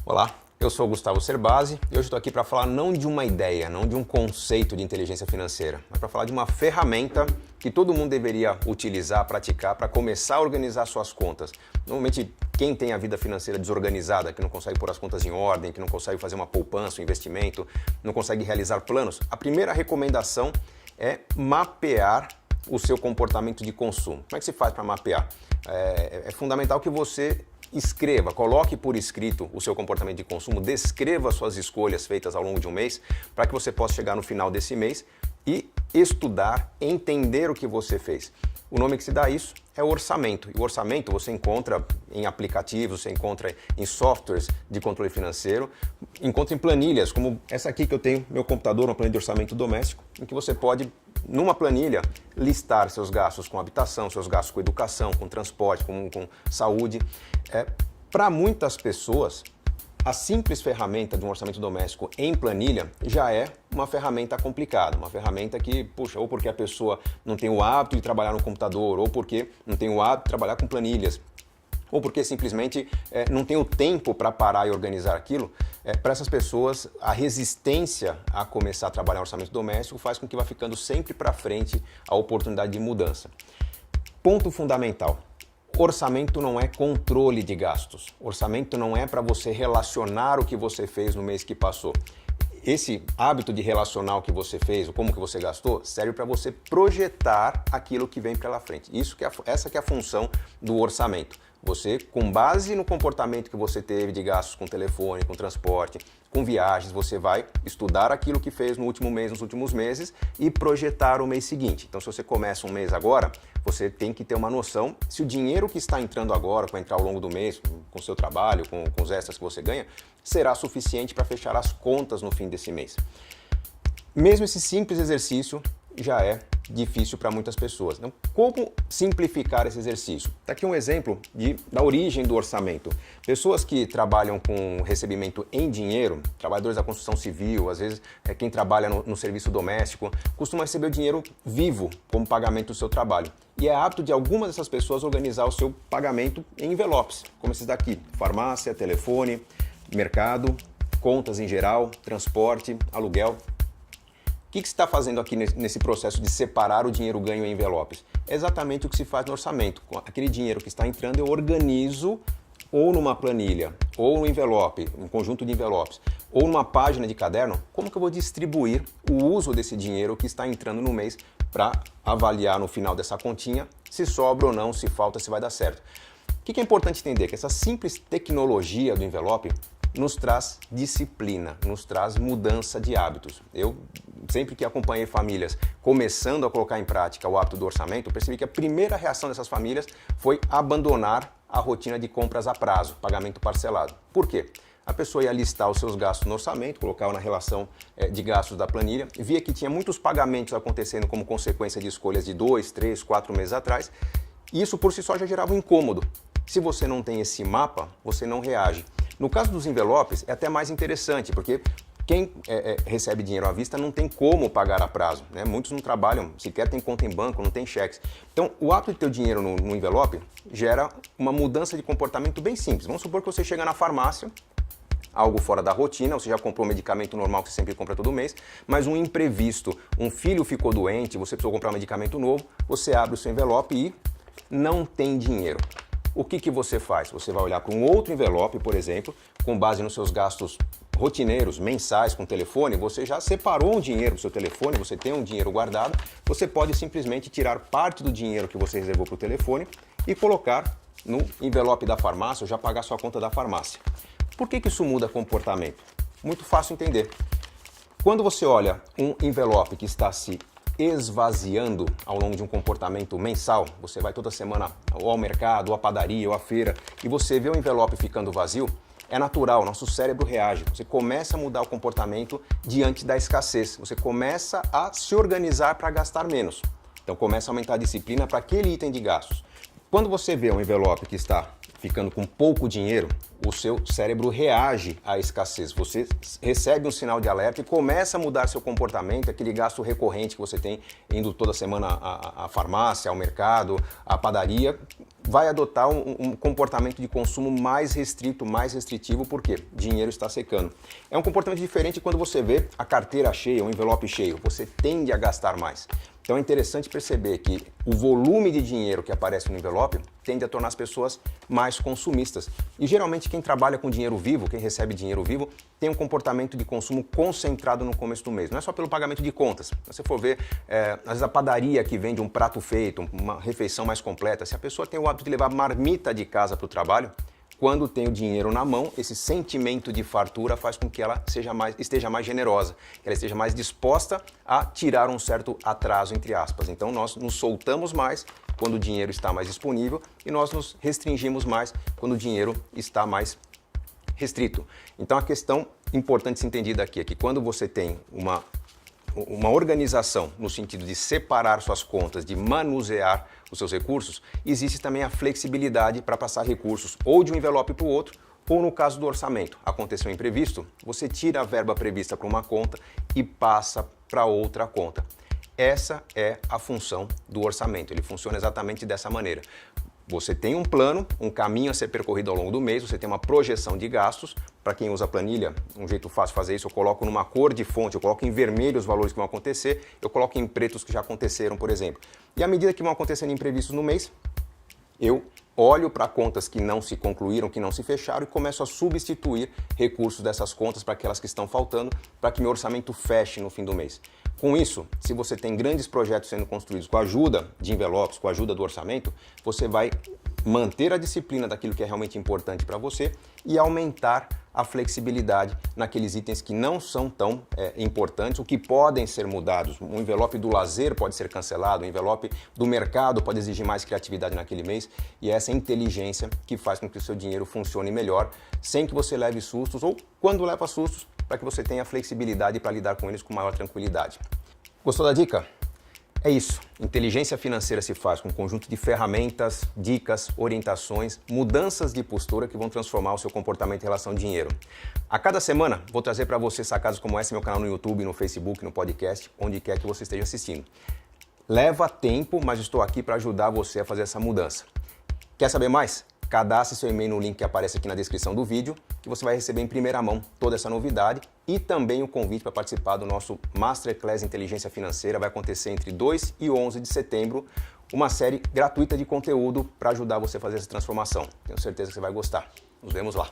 Olá, eu sou o Gustavo Cerbasi e hoje estou aqui para falar não de uma ideia, não de um conceito de inteligência financeira, mas para falar de uma ferramenta que todo mundo deveria utilizar, praticar para começar a organizar suas contas. Normalmente, quem tem a vida financeira desorganizada, que não consegue pôr as contas em ordem, que não consegue fazer uma poupança, um investimento, não consegue realizar planos, a primeira recomendação é mapear o seu comportamento de consumo. Como é que se faz para mapear? É fundamental que você escreva, coloque por escrito o seu comportamento de consumo, descreva suas escolhas feitas ao longo de um mês, para que você possa chegar no final desse mês e estudar, entender o que você fez. O nome que se dá a isso é orçamento. E o orçamento você encontra em aplicativos, você encontra em softwares de controle financeiro, encontra em planilhas, como essa aqui que eu tenho no meu computador, uma planilha de orçamento doméstico, em que você pode, numa planilha, listar seus gastos com habitação, seus gastos com educação, com transporte, com saúde. Para muitas pessoas, a simples ferramenta de um orçamento doméstico em planilha já é uma ferramenta complicada, uma ferramenta que, puxa, ou porque a pessoa não tem o hábito de trabalhar no computador, ou porque não tem o hábito de trabalhar com planilhas, ou porque simplesmente não tem o tempo para parar e organizar aquilo. Para essas pessoas, a resistência a começar a trabalhar no orçamento doméstico faz com que vá ficando sempre para frente a oportunidade de mudança. Ponto fundamental. Orçamento não é controle de gastos. Orçamento não é para você relacionar o que você fez no mês que passou. Esse hábito de relacionar o que você fez, ou como que você gastou, serve para você projetar aquilo que vem pela frente. Essa que é a função do orçamento. Você, com base no comportamento que você teve de gastos com telefone, com transporte, com viagens, você vai estudar aquilo que fez no último mês, nos últimos meses e projetar o mês seguinte. Então, se você começa um mês agora, você tem que ter uma noção se o dinheiro que está entrando agora, para entrar ao longo do mês, com o seu trabalho, com os extras que você ganha, será suficiente para fechar as contas no fim desse mês. Mesmo esse simples exercício já é difícil para muitas pessoas. Então, como simplificar esse exercício? Está aqui um exemplo da origem do orçamento. Pessoas que trabalham com recebimento em dinheiro, trabalhadores da construção civil, às vezes quem trabalha no serviço doméstico, costuma receber o dinheiro vivo como pagamento do seu trabalho. E é hábito de algumas dessas pessoas organizar o seu pagamento em envelopes, como esses daqui: farmácia, telefone, mercado, contas em geral, transporte, aluguel. O que você está fazendo aqui nesse processo de separar o dinheiro ganho em envelopes? É exatamente o que se faz no orçamento. Com aquele dinheiro que está entrando, eu organizo ou numa planilha, ou no envelope, um conjunto de envelopes, ou numa página de caderno, como que eu vou distribuir o uso desse dinheiro que está entrando no mês para avaliar no final dessa continha se sobra ou não, se falta, se vai dar certo. O que é importante entender? Que essa simples tecnologia do envelope nos traz disciplina, nos traz mudança de hábitos. Eu, sempre que acompanhei famílias começando a colocar em prática o hábito do orçamento, eu percebi que a primeira reação dessas famílias foi abandonar a rotina de compras a prazo, pagamento parcelado. Por quê? A pessoa ia listar os seus gastos no orçamento, colocava na relação de gastos da planilha, via que tinha muitos pagamentos acontecendo como consequência de escolhas de 2, 3, 4 meses atrás, e isso por si só já gerava um incômodo. Se você não tem esse mapa, você não reage. No caso dos envelopes, é até mais interessante, porque quem recebe dinheiro à vista não tem como pagar a prazo, né? Muitos não trabalham, sequer tem conta em banco, não tem cheques. Então, o hábito de ter o dinheiro no envelope gera uma mudança de comportamento bem simples. Vamos supor que você chega na farmácia, algo fora da rotina, você já comprou um medicamento normal que você sempre compra todo mês, mas um imprevisto, um filho ficou doente, você precisou comprar um medicamento novo, você abre o seu envelope e não tem dinheiro. O que você faz? Você vai olhar para um outro envelope, por exemplo, com base nos seus gastos rotineiros, mensais com telefone, você já separou um dinheiro para o seu telefone, você tem um dinheiro guardado, você pode simplesmente tirar parte do dinheiro que você reservou para o telefone e colocar no envelope da farmácia ou já pagar sua conta da farmácia. Por que isso muda comportamento? Muito fácil entender. Quando você olha um envelope que está se esvaziando ao longo de um comportamento mensal, você vai toda semana ou ao mercado, ou à padaria, ou à feira, e você vê o envelope ficando vazio, é natural, nosso cérebro reage. Você começa a mudar o comportamento diante da escassez. Você começa a se organizar para gastar menos. Então começa a aumentar a disciplina para aquele item de gastos. Quando você vê um envelope que está ficando com pouco dinheiro, o seu cérebro reage à escassez. Você recebe um sinal de alerta e começa a mudar seu comportamento, aquele gasto recorrente que você tem indo toda semana à farmácia, ao mercado, à padaria. vai adotar um comportamento de consumo mais restrito, mais restritivo, porque dinheiro está secando. É um comportamento diferente quando você vê a carteira cheia, o envelope cheio, você tende a gastar mais. Então é interessante perceber que o volume de dinheiro que aparece no envelope tende a tornar as pessoas mais consumistas. E geralmente quem trabalha com dinheiro vivo, quem recebe dinheiro vivo, tem um comportamento de consumo concentrado no começo do mês. Não é só pelo pagamento de contas. Se você for ver, às vezes a padaria que vende um prato feito, uma refeição mais completa, se a pessoa tem o hábito de levar marmita de casa para o trabalho, quando tem o dinheiro na mão, esse sentimento de fartura faz com que ela esteja mais generosa, que ela esteja mais disposta a tirar um certo atraso, entre aspas. Então nós nos soltamos mais quando o dinheiro está mais disponível e nós nos restringimos mais quando o dinheiro está mais restrito. Então a questão importante se entendida aqui é que quando você tem uma organização no sentido de separar suas contas, de manusear os seus recursos, existe também a flexibilidade para passar recursos ou de um envelope para o outro, ou no caso do orçamento, aconteceu um imprevisto, você tira a verba prevista para uma conta e passa para outra conta. Essa é a função do orçamento, ele funciona exatamente dessa maneira. Você tem um plano, um caminho a ser percorrido ao longo do mês, você tem uma projeção de gastos. Para quem usa planilha, um jeito fácil de fazer isso, eu coloco numa cor de fonte, eu coloco em vermelho os valores que vão acontecer, eu coloco em pretos que já aconteceram, por exemplo. E à medida que vão acontecendo imprevistos no mês, eu olho para contas que não se concluíram, que não se fecharam e começo a substituir recursos dessas contas para aquelas que estão faltando, para que meu orçamento feche no fim do mês. Com isso, se você tem grandes projetos sendo construídos com a ajuda de envelopes, com a ajuda do orçamento, você vai manter a disciplina daquilo que é realmente importante para você e aumentar a flexibilidade naqueles itens que não são tão importantes, ou que podem ser mudados. Um envelope do lazer pode ser cancelado, um envelope do mercado pode exigir mais criatividade naquele mês, e é essa inteligência que faz com que o seu dinheiro funcione melhor, sem que você leve sustos, ou quando leva sustos, para que você tenha flexibilidade para lidar com eles com maior tranquilidade. Gostou da dica? É isso. Inteligência financeira se faz com um conjunto de ferramentas, dicas, orientações, mudanças de postura que vão transformar o seu comportamento em relação ao dinheiro. A cada semana vou trazer para você sacadas como essa no meu canal no YouTube, no Facebook, no podcast, onde quer que você esteja assistindo. Leva tempo, mas estou aqui para ajudar você a fazer essa mudança. Quer saber mais? Cadastre seu e-mail no link que aparece aqui na descrição do vídeo, que você vai receber em primeira mão toda essa novidade e também o convite para participar do nosso Masterclass Inteligência Financeira. Vai acontecer entre 2 e 11 de setembro, uma série gratuita de conteúdo para ajudar você a fazer essa transformação. Tenho certeza que você vai gostar. Nos vemos lá.